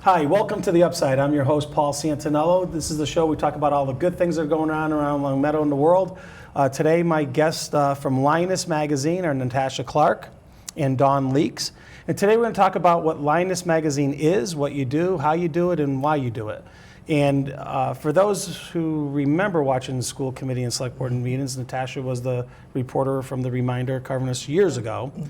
Hi, welcome to the Upside. I'm your host, Paul Santinello. This is the show we talk about all the good things that are going on around Long Meadow and the world. Today, my guests from Lioness Magazine are Natasha Clark and Dawn Leaks. And today we're going to talk about what Lioness Magazine is, what you do, how you do it, and why you do it. And for those who remember watching the school committee and select board meetings, Natasha was the reporter from the Reminder covering us years ago. Mm-hmm.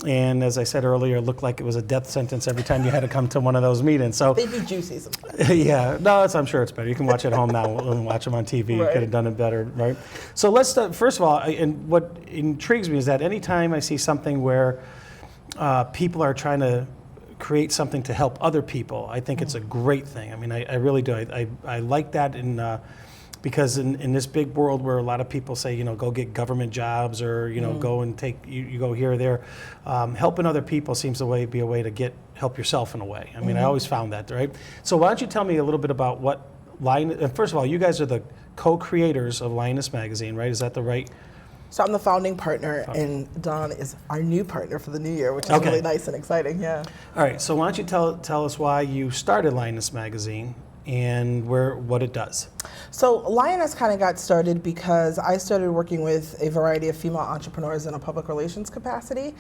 And as I said earlier, it looked like it was a death sentence every time you had to come to one of those meetings. So they'd be juicy sometimes. Yeah, no, I'm sure it's better. You can watch it at home now and watch them on TV. Right. You could have done it better, right? So let's start, first of all, and what intrigues me is that anytime I see something where people are trying to create something to help other people, I think it's a great thing. I mean, I really do. I like that because in this big world where a lot of people say, go get government jobs or, go and take, you go here or there, helping other people seems to be a way to help yourself in a way. I mean, I always found that, right? So why don't you tell me a little bit about what first of all, you guys are the co-creators of Lioness Magazine, right? Is that the right? So I'm the founding partner, and Dawn is our new partner for the new year, which is really nice and exciting, yeah. All right, so why don't you tell us why you started Lioness Magazine and what it does. So Lioness kind of got started because I started working with a variety of female entrepreneurs in a public relations capacity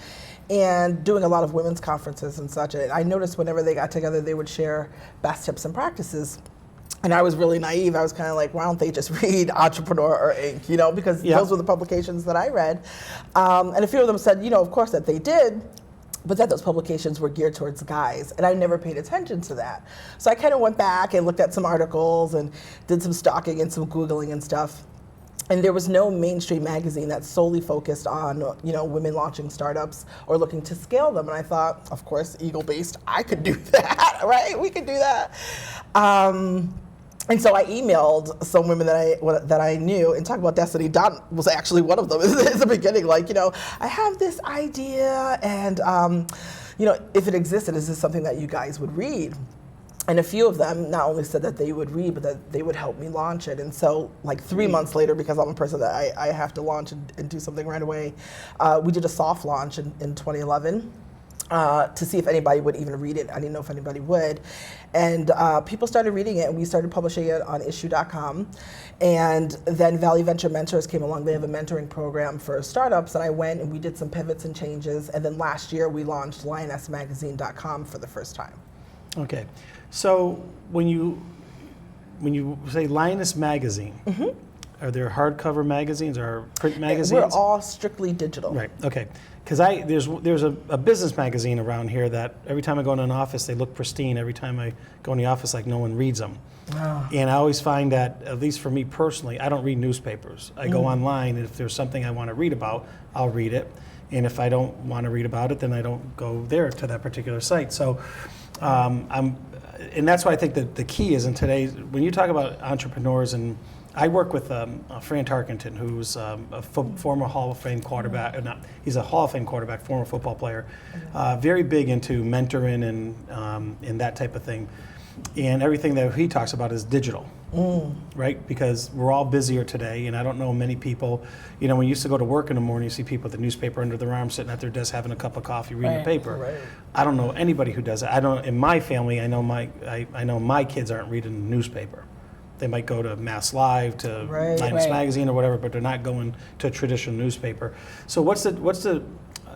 and doing a lot of women's conferences and such. And I noticed whenever they got together, they would share best tips and practices. And I was really naive. I was kind of like, why don't they just read Entrepreneur or Inc., because those were the publications that I read. And a few of them said, of course that they did, but that those publications were geared towards guys. And I never paid attention to that. So I kind of went back and looked at some articles and did some stalking and some Googling and stuff. And there was no mainstream magazine that solely focused on, women launching startups or looking to scale them. And I thought, of course, Eagle-based, I could do that, right? We could do that. And so I emailed some women that I knew and talked about Destiny. Dawn was actually one of them in the beginning. I have this idea, and if it existed, is this something that you guys would read? And a few of them not only said that they would read, but that they would help me launch it. And so 3 months later, because I'm a person that I have to launch and do something right away, we did a soft launch in 2011. To see if anybody would even read it. I didn't know if anybody would. And people started reading it, and we started publishing it on issue.com. And then Valley Venture Mentors came along. They have a mentoring program for startups, and I went and we did some pivots and changes. And then last year we launched lionessmagazine.com for the first time. Okay. So when you say Lioness Magazine, are there hardcover magazines or print magazines? We're all strictly digital. Right. Okay. Because there's a business magazine around here that every time I go in an office, they look pristine. Every time I go in the office, like no one reads them. Oh. And I always find that, at least for me personally, I don't read newspapers. I go online, and if there's something I want to read about, I'll read it. And if I don't want to read about it, then I don't go there to that particular site. So and that's why I think that the key is in today's, when you talk about entrepreneurs, and I work with Fran Tarkenton, who's a former Hall of Fame quarterback, he's a Hall of Fame quarterback, former football player, very big into mentoring and that type of thing. And everything that he talks about is digital, right? Because we're all busier today, and I don't know many people, when you used to go to work in the morning, you see people with the newspaper under their arm sitting at their desk having a cup of coffee, reading the paper. Right. I don't know anybody who does that. In my family, I know my kids aren't reading the newspaper. They might go to Mass Live, to Lioness Magazine or whatever, but they're not going to a traditional newspaper. So what's the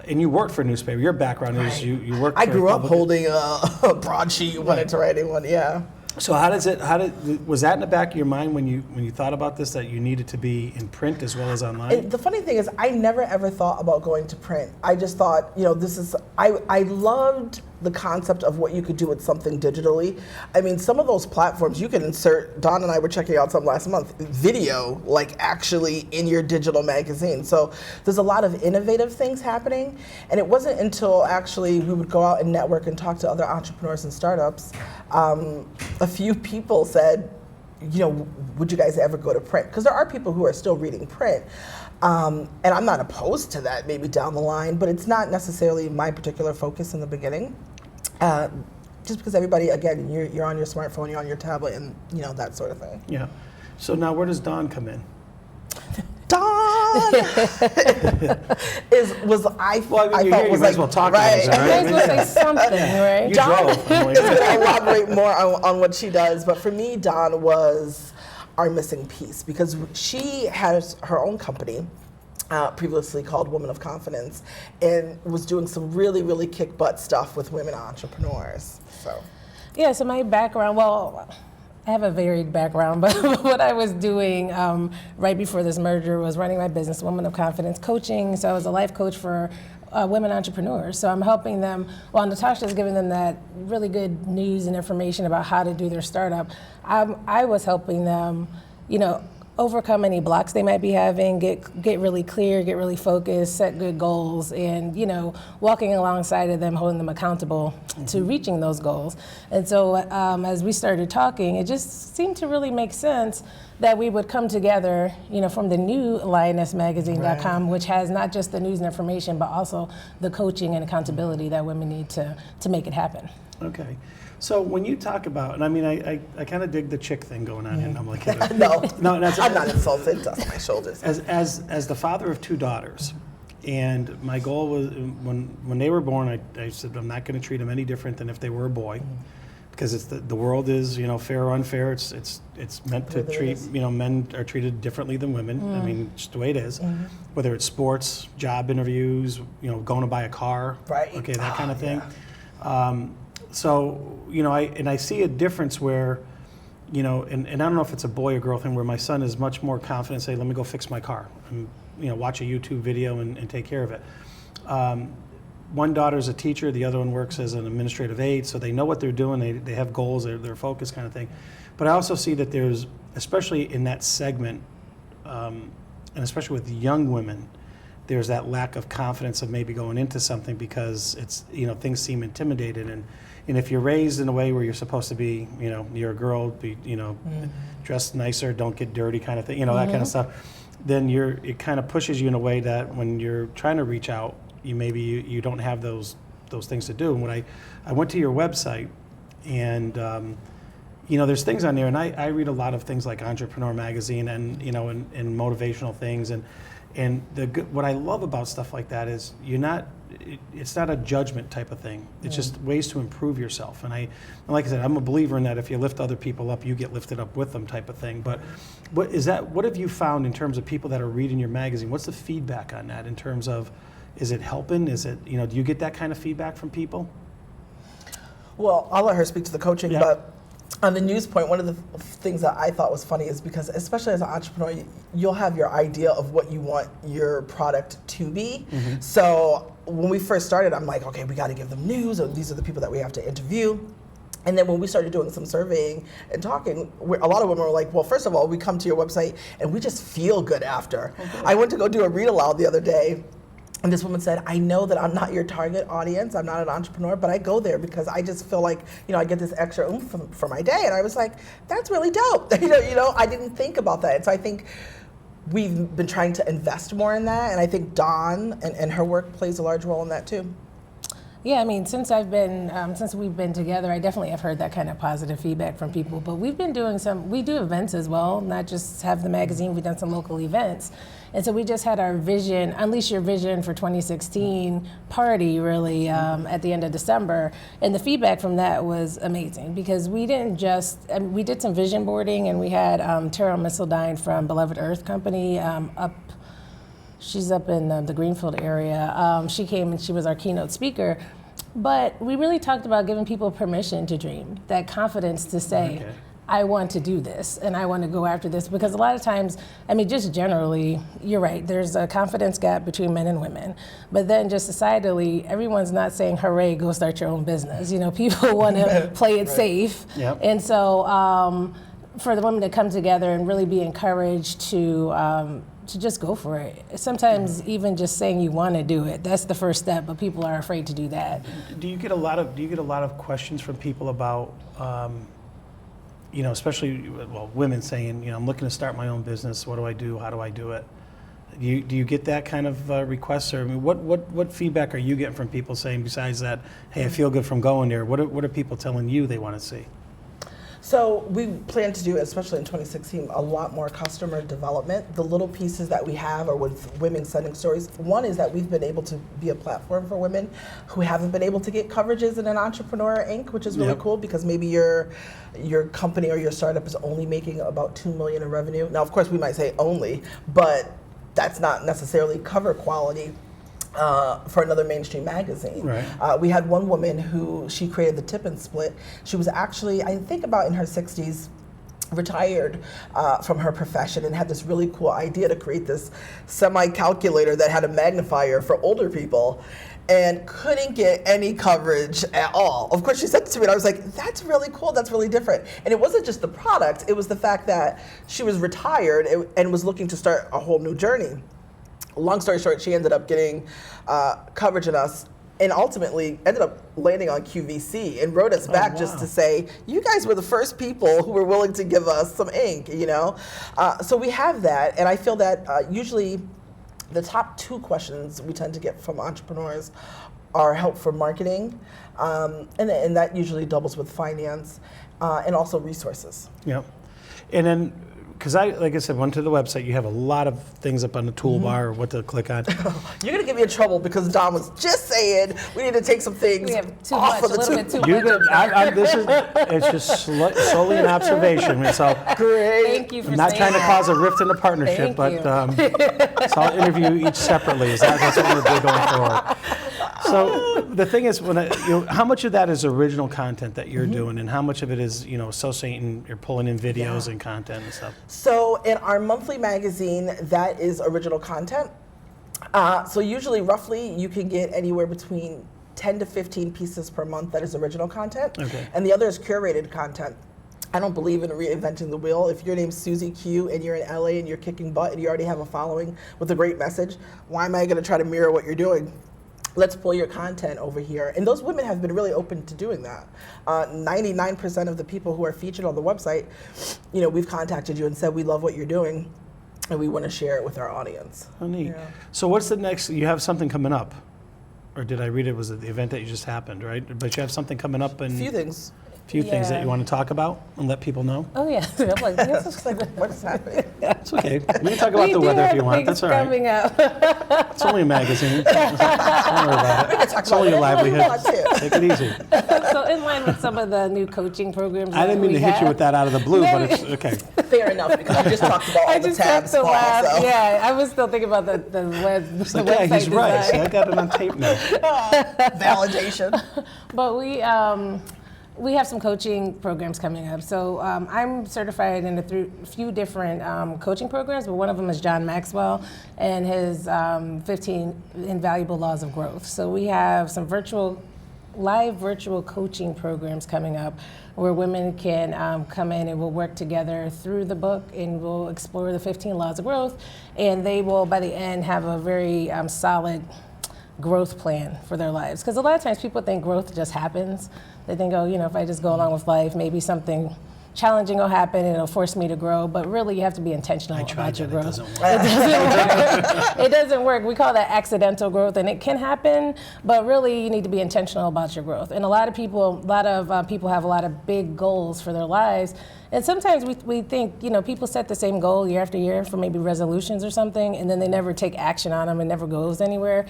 and you worked for a newspaper. Your background is you worked. I grew up holding a broadsheet, wanted to write one. Yeah. So was that in the back of your mind when you thought about this, that you needed to be in print as well as online? And the funny thing is, I never ever thought about going to print. I just thought, I loved the concept of what you could do with something digitally. I mean, some of those platforms you can insert, Dawn and I were checking out some last month, video, actually in your digital magazine. So there's a lot of innovative things happening. And it wasn't until actually we would go out and network and talk to other entrepreneurs and startups, a few people said, would you guys ever go to print? Because there are people who are still reading print. And I'm not opposed to that maybe down the line, but it's not necessarily my particular focus in the beginning. Just because everybody, again, you're on your smartphone, you're on your tablet, and that sort of thing. Yeah. So now where does Dawn come in? Dawn! I Well, I mean, you're thought here, was you might like as well talk right. about it, You right? guys will say something, right? You Dawn drove. is going to elaborate more on what she does, but for me, Dawn was our missing piece because she has her own company, previously called Women of Confidence, and was doing some really, really kick butt stuff with women entrepreneurs. So, Yeah, so my background, well, I have a varied background, but what I was doing right before this merger was running my business, Women of Confidence, coaching. So I was a life coach for women entrepreneurs. So I'm helping them, while Natasha's giving them that really good news and information about how to do their startup, I was helping them, overcome any blocks they might be having, get really clear, get really focused, set good goals, and walking alongside of them, holding them accountable to reaching those goals. And so as we started talking, it just seemed to really make sense that we would come together, from the new lionessmagazine.com, which has not just the news and information, but also the coaching and accountability that women need to make it happen. Okay. So when you talk about, and I mean, I kind of dig the chick thing going on here, and I'm like, no, that's, I'm not insulted. Dust my shoulders. as the father of 2 daughters, and my goal was when they were born, I said I'm not going to treat them any different than if they were a boy, because it's the world is fair or unfair. It's meant to treat men are treated differently than women. I mean, just the way it is. Whether it's sports, job interviews, going to buy a car, Right. Okay, that kind of thing. Yeah. So, I see a difference where, and I don't know if it's a boy or girl thing, where my son is much more confident, say, let me go fix my car, and, watch a YouTube video and take care of it. One daughter's a teacher, the other one works as an administrative aide, so they know what they're doing, they have goals, they're focused kind of thing. But I also see that there's, especially in that segment, and especially with young women, there's that lack of confidence of maybe going into something because it's, things seem intimidated. And if you're raised in a way where you're supposed to be, you're a girl, be, dress nicer, don't get dirty kind of thing, that kind of stuff, then it kind of pushes you in a way that when you're trying to reach out, you don't have those things to do. And when I went to your website and, there's things on there, and I read a lot of things like Entrepreneur Magazine and, and motivational things. And what I love about stuff like that is it's not a judgment type of thing. It's just ways to improve yourself. And like I said, I'm a believer in that if you lift other people up, you get lifted up with them type of thing. But what have you found in terms of people that are reading your magazine? What's the feedback on that in terms of, is it helping? Is it, do you get that kind of feedback from people? Well, I'll let her speak to the coaching, Yeah. but on the news point, one of the things that I thought was funny is because, especially as an entrepreneur, you'll have your idea of what you want your product to be. So when we first started, I'm like, okay, we got to give them news, or these are the people that we have to interview. And then when we started doing some surveying and talking, a lot of women were like, well, first of all, we come to your website and we just feel good after. Okay. I went to go do a read aloud the other day. And this woman said, I know that I'm not your target audience, I'm not an entrepreneur, but I go there because I just feel like, I get this extra oomph for my day. And I was like, that's really dope. I didn't think about that. And so I think we've been trying to invest more in that. And I think Dawn and her work plays a large role in that too. Yeah, I mean, since we've been together, I definitely have heard that kind of positive feedback from people. But we've been doing we do events as well, not just have the magazine, we've done some local events. And so we just had our vision, Unleash Your Vision for 2016 party, really, at the end of December. And the feedback from that was amazing because we didn't we did some vision boarding, and we had Tara Missildine from Beloved Earth Company she's up in the Greenfield area. She came and she was our keynote speaker. But we really talked about giving people permission to dream, that confidence to say, okay, I want to do this and I want to go after this. Because a lot of times, I mean, just generally, you're right, there's a confidence gap between men and women. But then just societally, everyone's not saying, hooray, go start your own business. People want to play it safe. Yep. And so for the women to come together and really be encouraged to just go for it. Sometimes even just saying you want to do it, that's the first step, but people are afraid to do that. Do you get a lot of questions from people about, especially women saying, I'm looking to start my own business. What do I do? How do I do it? Do you get that kind of requests, or I mean, what feedback are you getting from people saying besides that, hey, I feel good from going there? What are people telling you they want to see? So we plan to do, especially in 2016, a lot more customer development. The little pieces that we have are with women sending stories. One is that we've been able to be a platform for women who haven't been able to get coverages in an Entrepreneur Inc., which is really cool because maybe your company or your startup is only making about $2 million in revenue. Now, of course, we might say only, but that's not necessarily cover quality. For another mainstream magazine. Right. We had one woman who, she created the Tip and Split. She was actually, I think about in her 60s, retired from her profession and had this really cool idea to create this semi-calculator that had a magnifier for older people and couldn't get any coverage at all. Of course, she said it to me and I was like, that's really cool, that's really different. And it wasn't just the product, it was the fact that she was retired and was looking to start a whole new journey. Long story short, she ended up getting coverage in us and ultimately ended up landing on QVC and wrote us back just to say, you guys were the first people who were willing to give us some ink, you know? So we have that, and I feel that usually the top 2 questions we tend to get from entrepreneurs are help for marketing, and that usually doubles with finance, and also resources. Yep. And then, because like I said, went to the website, you have a lot of things up on the toolbar or what to click on. You're going to get me in trouble because Don was just saying we need to take some things We have too off much, of a little bit too You much. could, it's just solely an observation. So Great. Thank you for I'm not saying trying to that. cause a rift in the partnership, Thank but so I'll interview each separately. That's what we're doing going forward. So the thing is, how much of that is original content that you're doing, and how much of it is associating, you're pulling in videos and content and stuff? So in our monthly magazine, that is original content. So usually, roughly, you can get anywhere between 10 to 15 pieces per month that is original content. Okay. And the other is curated content. I don't believe in reinventing the wheel. If your name's Susie Q and you're in LA and you're kicking butt and you already have a following with a great message, why am I going to try to mirror what you're doing? Let's pull your content over here. And those women have been really open to doing that. 99% of the people who are featured on the website, we've contacted you and said, we love what you're doing and we want to share it with our audience. Oh, neat. Yeah. So what's the next, you have something coming up? Or did I read it, was it the event that you just happened, right? But you have something coming up and A few things. things that Yeah. you want to talk about and let people know? Oh yeah, I'm like, this is It's like, what is happening? It's okay. We can talk about the do weather if have you want. things That's all right. coming up. It's only a magazine. Don't worry about it. Talk It's only a about whatever you livelihood. want to. Take it easy. So in line with some of the new coaching programs, I didn't mean to hit you with that out of the blue, but it's okay. Fair enough, because we just taled about all I the just tabs, have to Paul, laugh. so. Yeah, I was still thinking about the web. It's The like, yeah, website he's right. See, design. I got it on tape now. Validation. But we have some coaching programs coming up. So I'm certified in a few different coaching programs, but one of them is John Maxwell and his 15 Invaluable Laws of Growth. So we have some live virtual coaching programs coming up where women can come in and we'll work together through the book and we'll explore the 15 Laws of Growth. And they will, by the end, have a very solid growth plan for their lives. Because a lot of times people think growth just happens. They think, oh, if I just go along with life, maybe something challenging will happen and it'll force me to grow. But really, you have to be intentional about your growth. It doesn't work. We call that accidental growth, and it can happen. But really, you need to be intentional about your growth. And a lot of people have a lot of big goals for their lives. And sometimes we think, people set the same goal year after year for maybe resolutions or something, and then they never take action on them and never goes anywhere.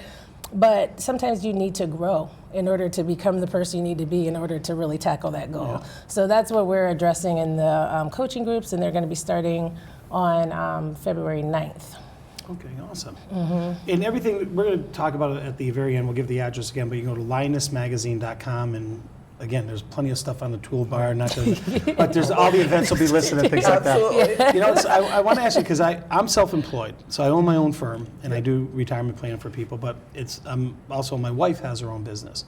But sometimes you need to grow in order to become the person you need to be in order to really tackle that goal. Yeah. So that's what we're addressing in the coaching groups, and they're going to be starting on February 9th. Okay, awesome. Mm-hmm. And everything, we're going to talk about it at the very end. We'll give the address again, but you can go to lionessmagazine.com, and again, there's plenty of stuff on the toolbar, but there's all the events will be listed and things like that. I want to ask you, because I'm self-employed, so I own my own firm, and I do retirement plan for people, but also my wife has her own business.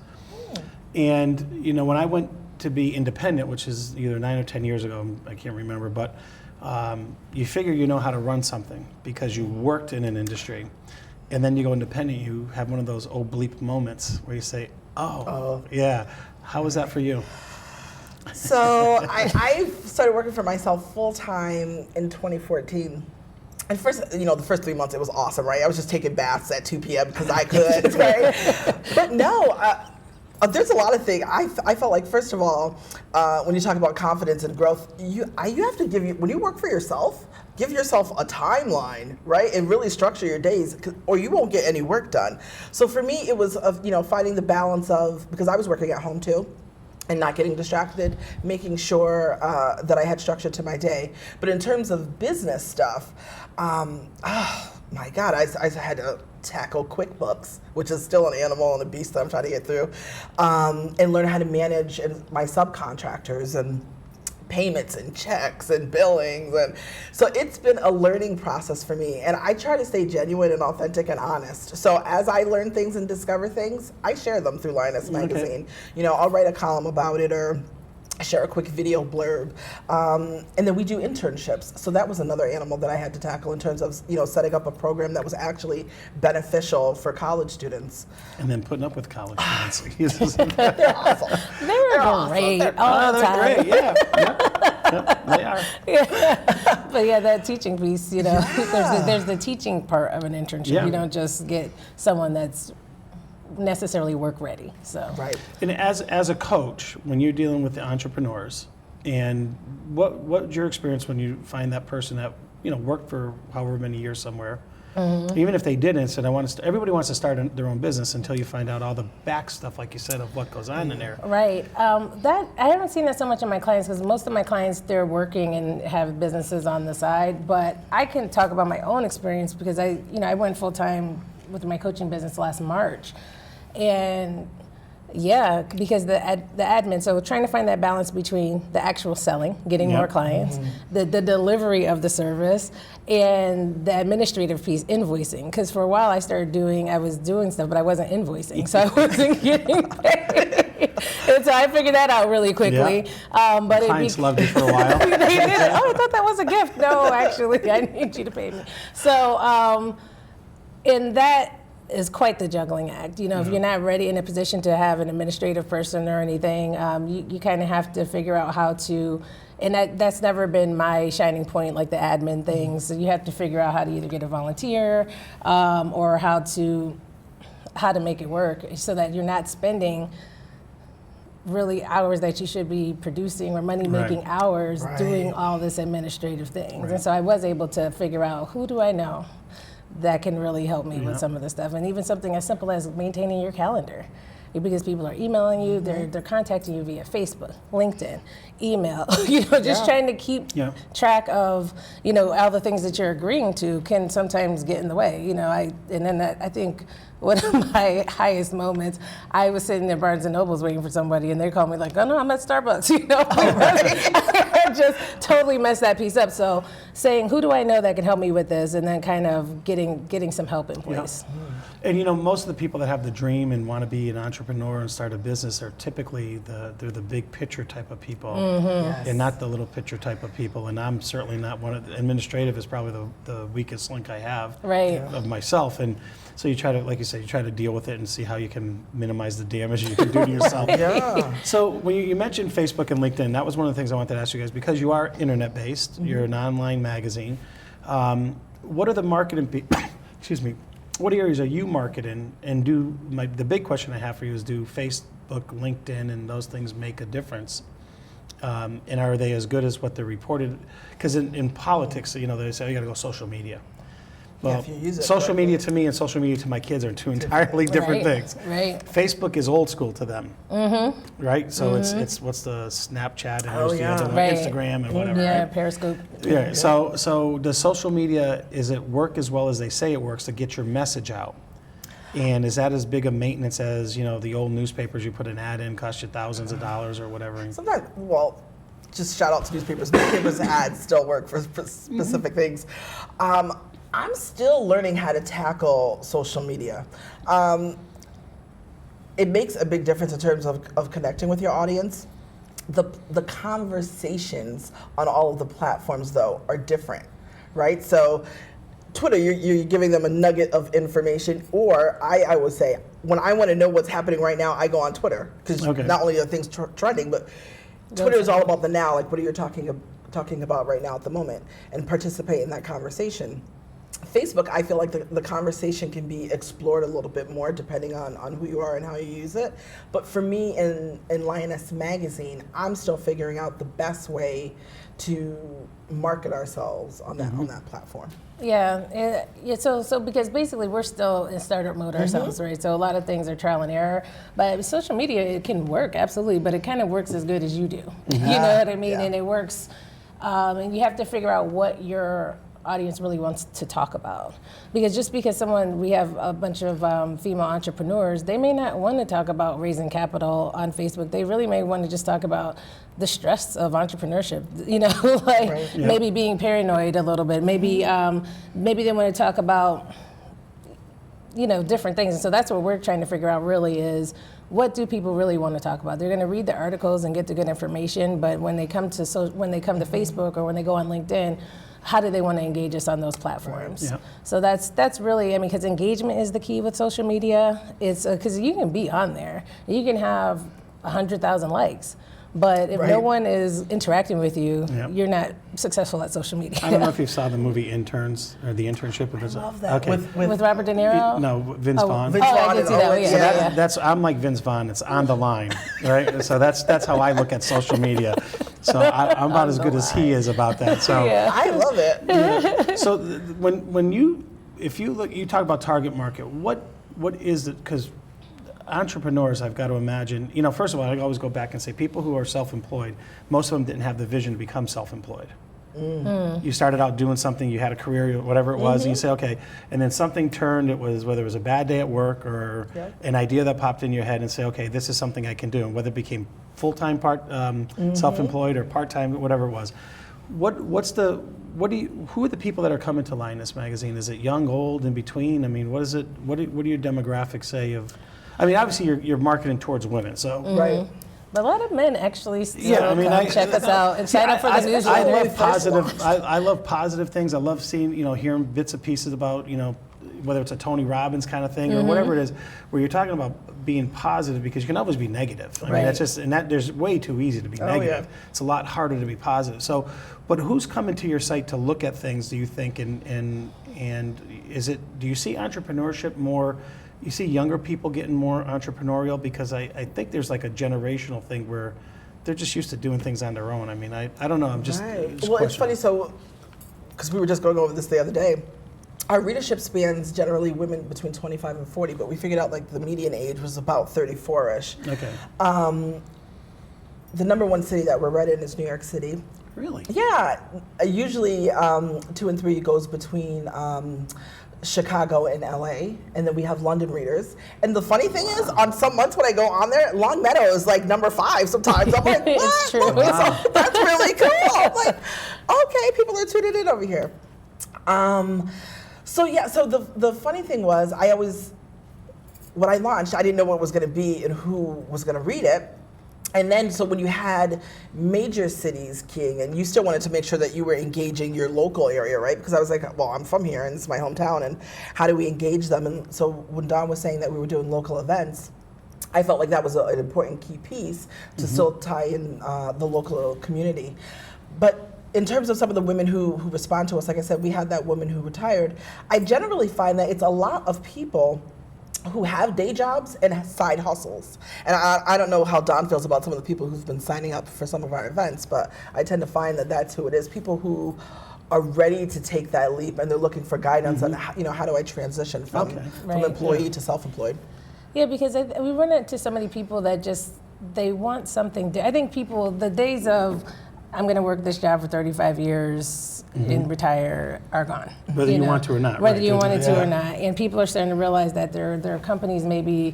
And, when I went to be independent, which is either 9 or 10 years ago, I can't remember, but you figure you know how to run something because you worked in an industry, and then you go independent, you have one of those oh bleep moments where you say, oh. Yeah. How was that for you? So I started working for myself full-time in 2014. And first, the first 3 months, it was awesome, right? I was just taking baths at 2 p.m. because I could, right? But no, There's a lot of things. I felt like, first of all, when you talk about confidence and growth, you have to when you work for yourself, give yourself a timeline, right? And really structure your days, or you won't get any work done. So for me, it was finding the balance of, because I was working at home too, and not getting distracted, making sure that I had structure to my day. But in terms of business stuff, my God, I had to tackle QuickBooks, which is still an animal and a beast that I'm trying to get through, and learn how to manage my subcontractors and payments and checks and billings. And so it's been a learning process for me. And I try to stay genuine and authentic and honest. So as I learn things and discover things, I share them through Lioness Magazine. I'll write a column about it or share a quick video blurb. And then we do internships. So that was another animal that I had to tackle in terms of, setting up a program that was actually beneficial for college students. And then putting up with college students. They're awesome. They're great all the time. They're great, yeah. They are. Yeah. But yeah, that teaching piece, there's the teaching part of an internship. Yeah. You don't just get someone that's necessarily work ready. So Right. And as a coach, when you're dealing with the entrepreneurs, and what's your experience when you find that person that worked for however many years somewhere, even if they didn't, said everybody wants to start their own business until you find out all the back stuff, like you said, of what goes on in there. Right. That I haven't seen that so much in my clients, because most of my clients, they're working and have businesses on the side. But I can talk about my own experience, because I went full time with my coaching business last March. And yeah, because the admin, so trying to find that balance between the actual selling, getting more clients, the delivery of the service, and the administrative piece, invoicing. Because for a while I was doing stuff, but I wasn't invoicing, so I wasn't getting paid. And so I figured that out really quickly. Yeah. But Clients loved you for a while. They did. Oh, I thought that was a gift. No, actually, I need you to pay me. So, and that is quite the juggling act. If you're not ready in a position to have an administrative person or anything, you kind of have to figure out how to, and that's never been my shining point, like the admin things. So you have to figure out how to either get a volunteer or how to make it work, so that you're not spending really hours that you should be producing or money-making hours doing all this administrative things. And so I was able to figure out, who do I know that can really help me with some of this stuff, and even something as simple as maintaining your calendar, because people are emailing you, they're contacting you via Facebook, LinkedIn, email. Just trying to keep track of all the things that you're agreeing to can sometimes get in the way. I think one of my highest moments, I was sitting in Barnes and Noble's waiting for somebody, and they called me like, "Oh no, I'm at Starbucks." I just totally messed that piece up. So saying, who do I know that can help me with this, and then kind of getting some help in place. And most of the people that have the dream and want to be an entrepreneur and start a business are typically they're the big picture type of people, and not the little picture type of people. And I'm certainly not one of the administrative is probably the weakest link I have of myself. And so you try to, like you said, you try to deal with it and see how you can minimize the damage you can do to yourself. So when you mentioned Facebook and LinkedIn, that was one of the things I wanted to ask you guys, because you are internet based, you're an online magazine. What are the marketing? Excuse me. What areas are you marketing? And the big question I have for you is, do Facebook, LinkedIn, and those things make a difference? And are they as good as what they're reported? Because in politics, they say, you got to go social media. Well, if you use it social correctly. media to me and social media to my kids are two entirely different things. Right. Facebook is old school to them, right? So it's what's the Snapchat and there's the other one, Instagram and whatever. Yeah, right? Periscope. Yeah. So does social media, is it work as well as they say it works to get your message out? And is that as big a maintenance as the old newspapers? You put an ad in, cost you thousands of dollars or whatever. Sometimes, just shout out to newspapers. Newspapers ads still work for specific things. I'm still learning how to tackle social media. It makes a big difference in terms of connecting with your audience. The conversations on all of the platforms, though, are different, right? So Twitter, you're giving them a nugget of information, or I would say, when I want to know what's happening right now, I go on Twitter, because not only are things trending, but Twitter is all about the now, like what are you talking about right now at the moment, and participate in that conversation. Facebook, I feel like the conversation can be explored a little bit more depending on who you are and how you use it. But for me in Lioness Magazine, I'm still figuring out the best way to market ourselves on that platform. Yeah. So because basically we're still in startup mode ourselves, right? So a lot of things are trial and error. But social media, it can work, absolutely, but it kind of works as good as you do. You know what I mean? Yeah. And it works, and you have to figure out what your audience really wants to talk about. Because just because we have a bunch of female entrepreneurs, they may not want to talk about raising capital on Facebook. They really may want to just talk about the stress of entrepreneurship, like maybe being paranoid a little bit. Maybe they want to talk about, different things. And so that's what we're trying to figure out really is, what do people really want to talk about? They're going to read the articles and get the good information, but when they come to Facebook or when they go on LinkedIn, how do they want to engage us on those platforms? Right. Yep. So that's really, because engagement is the key with social media. It's because you can be on there, you can have 100,000 likes, but if no one is interacting with you, you're not successful at social media. I don't know if you saw the movie Interns or The Internship. I love that. Okay. With Robert De Niro? No, Vince Vaughn. I did see that. So I'm like Vince Vaughn. It's on the line, right? So that's how I look at social media. So I'm about as good as he is about that. So I love it. So if you talk about target market, what is it? Because entrepreneurs, I've got to imagine, first of all, I always go back and say people who are self-employed, most of them didn't have the vision to become self-employed. You started out doing something, you had a career, whatever it was, and you say, okay, and then something turned, whether it was a bad day at work or an idea that popped in your head and say, okay, this is something I can do, and whether it became full-time self-employed or part-time, whatever it was. Who are the people that are coming to Lioness Magazine? Is it young, old, in between? What is it? What do your demographics say of? Obviously you're marketing towards women, so right. But a lot of men actually still come check us out and sign up for the newsletter. I love positive. I love positive things. I love seeing, hearing bits and pieces about, whether it's a Tony Robbins kind of thing or whatever it is, where you're talking about being positive, because you can always be negative. That's just, there's way too easy to be negative. Yeah. It's a lot harder to be positive. So, but who's coming to your site to look at things, do you think, and do you see entrepreneurship more? You see younger people getting more entrepreneurial, because I think there's like a generational thing where they're just used to doing things on their own. I don't know. I'm just, well, it's funny. So, because we were just going over this the other day, our readership spans generally women between 25 and 40, but we figured out like the median age was about 34-ish. Okay. The number one city that we're read in is New York City. Really? Yeah. Usually 2 and 3 goes between Chicago and LA, and then we have London readers. And the funny thing is, on some months when I go on there, Long Meadow is like number 5 sometimes. I'm like, what? It's true. Wow. So that's really cool. I'm like, okay, people are tuning in over here. So the funny thing was, when I launched, I didn't know what it was going to be and who was going to read it. And then, so when you had major cities keying, and you still wanted to make sure that you were engaging your local area, right? Because I was like, well, I'm from here, and it's my hometown, and how do we engage them? And so when Dawn was saying that we were doing local events, I felt like that was an important key piece to still tie in the local community. But in terms of some of the women who respond to us, like I said, we had that woman who retired. I generally find that it's a lot of people who have day jobs and side hustles. And I don't know how Don feels about some of the people who've been signing up for some of our events, but I tend to find that that's who it is. People who are ready to take that leap, and they're looking for guidance on how do I transition from employee to self-employed. Yeah, because we run into so many people that they want something. I think people, the days of, I'm going to work this job for 35 years and retire are gone. Whether you want to or not. Whether you wanted to or not. And people are starting to realize that their companies maybe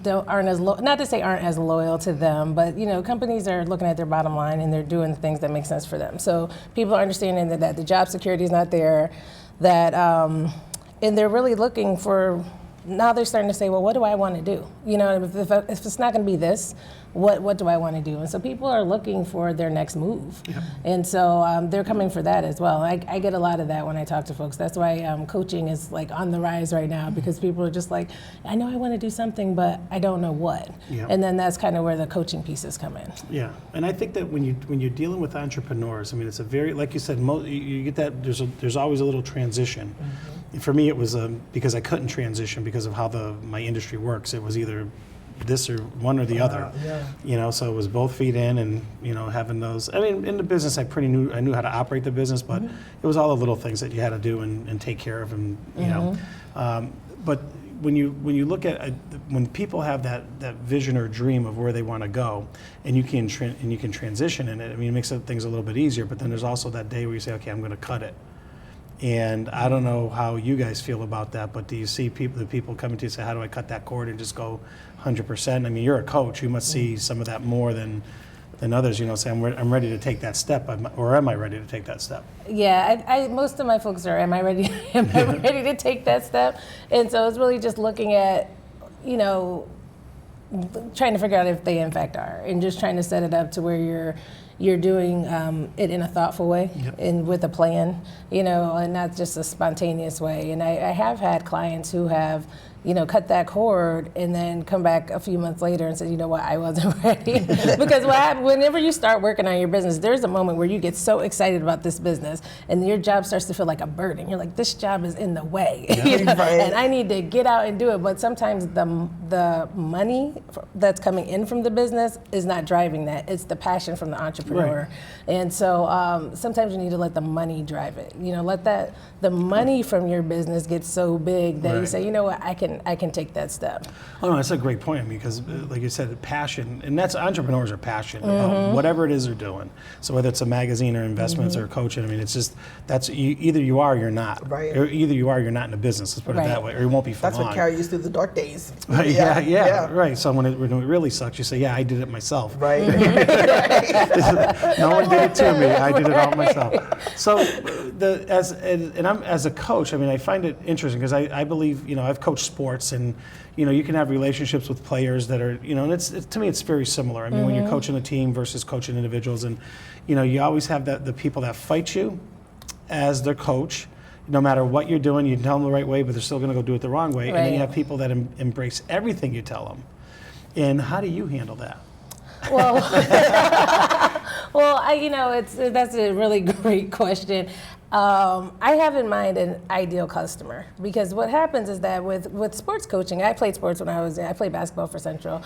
aren't as not to say aren't as loyal to them, but companies are looking at their bottom line and they're doing things that make sense for them. So people are understanding that the job security is not there, that and they're really looking for. Now they're starting to say, well, what do I want to do? If it's not going to be this, what do I want to do? And so people are looking for their next move. Yep. And so they're coming for that as well. I get a lot of that when I talk to folks. That's why coaching is like on the rise right now, because people are just like, I know I want to do something, but I don't know what. Yep. And then that's kind of where the coaching pieces come in. Yeah, and I think that when you're dealing with entrepreneurs, I mean, it's a very, like you said, you get that there's always a little transition. Mm-hmm. For me, it was because I couldn't transition because of how my industry works. It was either this or one or the other. Yeah. So it was both feet in, and having those. I mean, in the business, I knew how to operate the business, but it was all the little things that you had to do and take care of, and but when you look at when people have that vision or dream of where they want to go, and you can transition in it, I mean, it makes things a little bit easier. But then there's also that day where you say, okay, I'm going to cut it. And I don't know how you guys feel about that, but do you see the people coming to you and say, how do I cut that cord and just go 100%? I mean, you're a coach, you must see some of that more than others, say, I'm ready to take that step, or am I ready to take that step? Yeah, I most of my folks are, am I ready to take that step? And so it's really just looking at, trying to figure out if they in fact are, and just trying to set it up to where you're doing it in a thoughtful way, yep, and with a plan, and not just a spontaneous way. And I have had clients who have, cut that cord and then come back a few months later and say, you know what, I wasn't ready. Because whenever you start working on your business, there's a moment where you get so excited about this business and your job starts to feel like a burden. You're like, this job is in the way, yeah. Right. And I need to get out and do it. But sometimes the money that's coming in from the business is not driving that. It's the passion from the entrepreneur. Right. And so sometimes you need to let the money drive it. Let the money from your business get so big that you say, you know what, I can take that step. Oh no, that's a great point. I mean, because like you said, passion, and that's, entrepreneurs are passionate about whatever it is they're doing. So whether it's a magazine or investments or coaching, I mean, it's just, either you are or you're not. Right. Or either you are or you're not in a business, let's put it that way, or you won't be for That's long. what carried you through the dark days. Yeah, right. So when it really sucks, you say, yeah, I did it myself. Right. No one did it to me. I did it all myself. So as a coach, I mean, I find it interesting because I believe, I've coached sports, and you can have relationships with players that are, and it's to me it's very similar. I mean, when you're coaching a team versus coaching individuals, and you always have the people that fight you as their coach. No matter what you're doing, you tell them the right way, but they're still going to go do it the wrong way. Right. And then you have people that embrace everything you tell them. And how do you handle that? Well, that's a really great question. I have in mind an ideal customer, because what happens is that with sports coaching, I played sports when I played basketball for Central.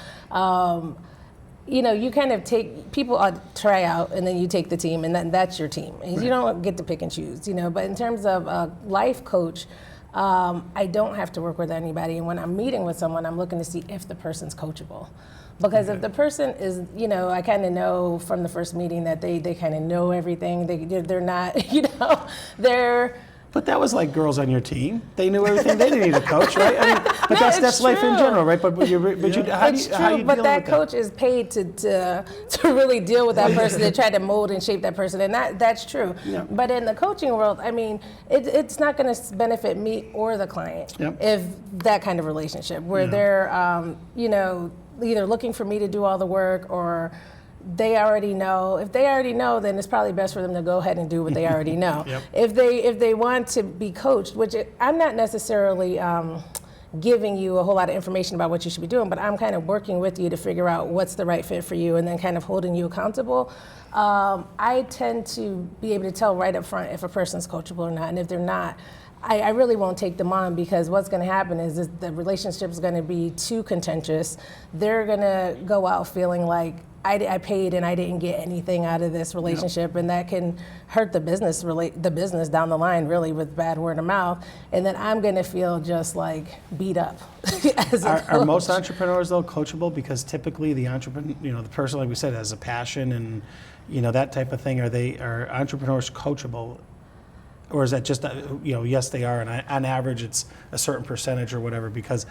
You kind of take, people try out, and then you take the team, and that's your team. And right. You don't get to pick and choose, But in terms of a life coach, I don't have to work with anybody. And when I'm meeting with someone, I'm looking to see if the person's coachable. Because if the person is, I kind of know from the first meeting that they kind of know everything. They're not, they're... But that was like girls on your team. They knew everything. They didn't need a coach, right? I mean, but that's life in general, right? But how do you but that coach is paid to really deal with that person, to try to mold and shape that person, and that's true. Yeah. But in the coaching world, I mean, it's not going to benefit me or the client if that kind of relationship where they're, either looking for me to do all the work, or they already know. If they already know, then it's probably best for them to go ahead and do what they already know. Yep. If they want to be coached, which I'm not necessarily giving you a whole lot of information about what you should be doing, but I'm kind of working with you to figure out what's the right fit for you, and then kind of holding you accountable. I tend to be able to tell right up front if a person's coachable or not, and if they're not, I really won't take them on, because what's going to happen is the relationship is going to be too contentious. They're going to go out feeling like I paid and I didn't get anything out of this relationship, and that can hurt the business down the line, really, with bad word of mouth. And then I'm going to feel just like beat up. Are most entrepreneurs though coachable? Because typically the entrepreneur, the person, like we said, has a passion and that type of thing. Are entrepreneurs coachable? Or is that just, yes, they are, and on average it's a certain percentage or whatever, because,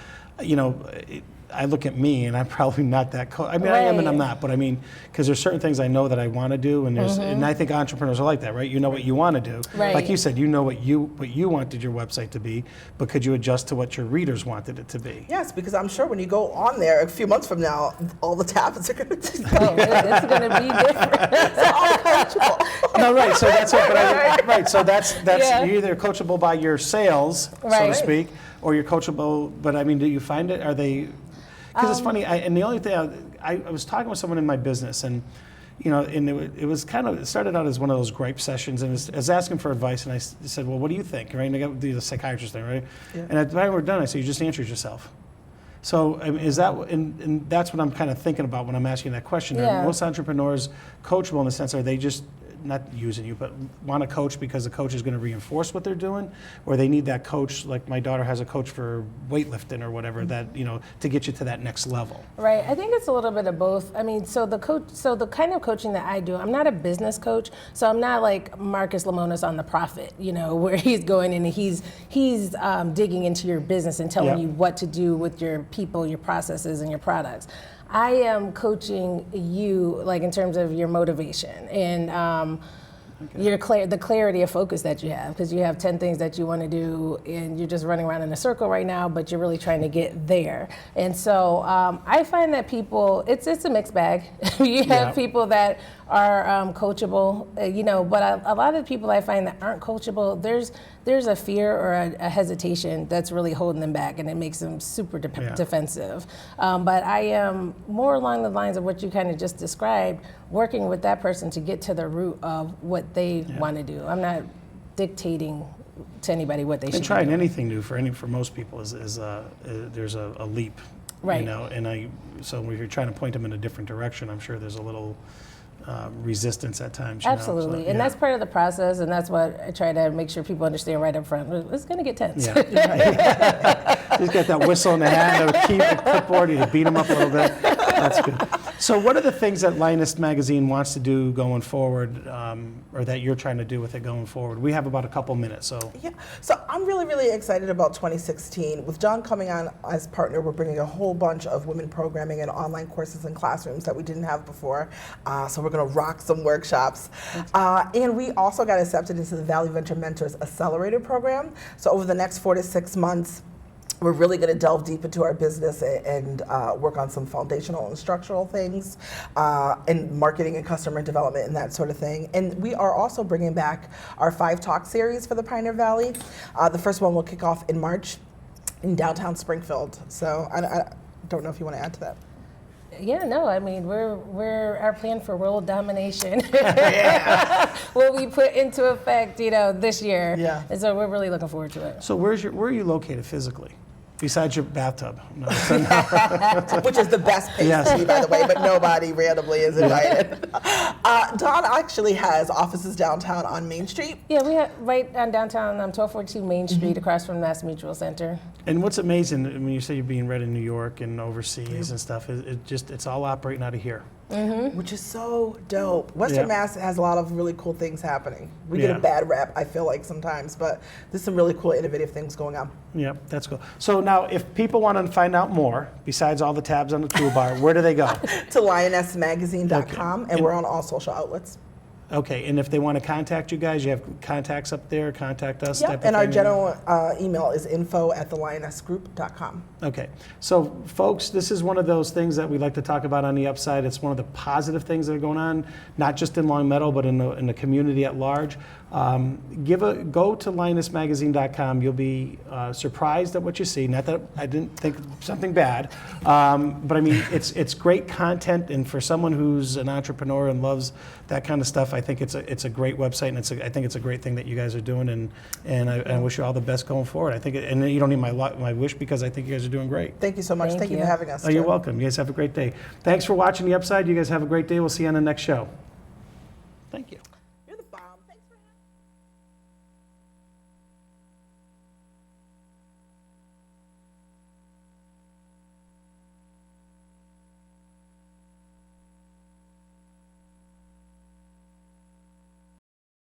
I look at me and I'm probably not that I mean, I am and I'm not, but I mean, because there's certain things I know that I want to do, and and I think entrepreneurs are like that, right? You know what you want to do. Right. Like you said, you know what you wanted your website to be, but could you adjust to what your readers wanted it to be? Yes, because I'm sure when you go on there a few months from now, all the tabs are going to be it's going to be different. so uncoachable. No, right. So that's what. Right. So that's Yeah. you're either coachable by your sales, so Right. to speak, or you're coachable. But I mean, do you find it? Are they? Because it's funny. And the only thing I was talking with someone in my business, and and it was kind of, it started out as one of those gripe sessions, and I was asking for advice, and I said, well, what do you think? Right? And I got the psychiatrist thing, right? Yeah. And at the time we're done, I said, you just answered yourself. So I mean, is that, and that's what I'm kind of thinking about when I'm asking that question. Yeah. Are most entrepreneurs coachable in the sense, are they just not using you, but want a coach because the coach is going to reinforce what they're doing, or they need that coach, like my daughter has a coach for weightlifting or whatever, that to get you to that next level? Right. I think it's a little bit of both. I mean, so the kind of coaching that I do, I'm not a business coach, so I'm not like Marcus Lemonis on The Profit, where he's going in and he's digging into your business and telling Yep. you what to do with your people, your processes, and your products. I am coaching you, like in terms of your motivation and the clarity of focus that you have, because you have 10 things that you want to do and you're just running around in a circle right now, but you're really trying to get there. And so I find that people, it's a mixed bag. You have people that are coachable, but a lot of the people I find that aren't coachable, there's a fear or a hesitation that's really holding them back, and it makes them super defensive. But I am more along the lines of what you kind of just described, working with that person to get to the root of what they want to do. I'm not dictating to anybody what they should And be trying doing. anything new for most people is there's a leap, Right. And so when you're trying to point them in a different direction, I'm sure there's a little resistance at times. Absolutely, and that's part of the process, and that's what I try to make sure people understand right up front. It's going to get tense. Yeah. He's got that whistle in the hand, the clipboard, you beat him up a little bit. That's good. So what are the things that Lioness Magazine wants to do going forward, or that you're trying to do with it going forward? We have about a couple minutes, so. Yeah, so I'm really, really excited about 2016. With John coming on as partner, we're bringing a whole bunch of women programming and online courses and classrooms that we didn't have before. So we're going to rock some workshops. And we also got accepted into the Valley Venture Mentors Accelerator program. So over the next 4 to 6 months, we're really going to delve deep into our business and work on some foundational and structural things, and marketing and customer development and that sort of thing. And we are also bringing back our 5 Talk series for the Pioneer Valley. The first one will kick off in March in downtown Springfield. So I don't know if you want to add to that. Yeah, no, I mean, we're our plan for world domination will be put into effect, this year. Yeah. And so we're really looking forward to it. So where are you located physically? Besides your bathtub? No, Which is the best place Yes. to be, by the way, but nobody randomly is invited. Don actually has offices downtown on Main Street. Yeah, we have right on downtown 1242 Main Street, across from Mass Mutual Center. And what's amazing, when you say you're being read in New York and overseas and stuff, it's all operating out of here. Which is so dope. Western Yeah. Mass has a lot of really cool things happening. We get Yeah. a bad rap, I feel like, sometimes, but there's some really cool, innovative things going on. Yep, that's cool. So now, if people want to find out more, besides all the tabs on the toolbar, where do they go? To lionessmagazine.com, Okay. and we're on all social outlets. Okay, and if they want to contact you guys, you have contacts up there, contact us? type Yep, of and our thing? general email is info@thelionessgroup.com. Okay, so folks, this is one of those things that we like to talk about on the Upside. It's one of the positive things that are going on, not just in Long Meadow, but in the community at large. Go to lionessmagazine.com. You'll be surprised at what you see. Not that I didn't think something bad, but I mean, it's great content, and for someone who's an entrepreneur and loves that kind of stuff, I think it's a great website, and I think it's a great thing that you guys are doing, and I wish you all the best going forward. I think, and you don't need my wish, because I think you guys are doing great. Thank you so much. Thank Thank you you. for having us. Oh, you're Jim. welcome. You guys have a great day. Thanks for watching The Upside. You guys have a great day. We'll see you on the next show. Thank you.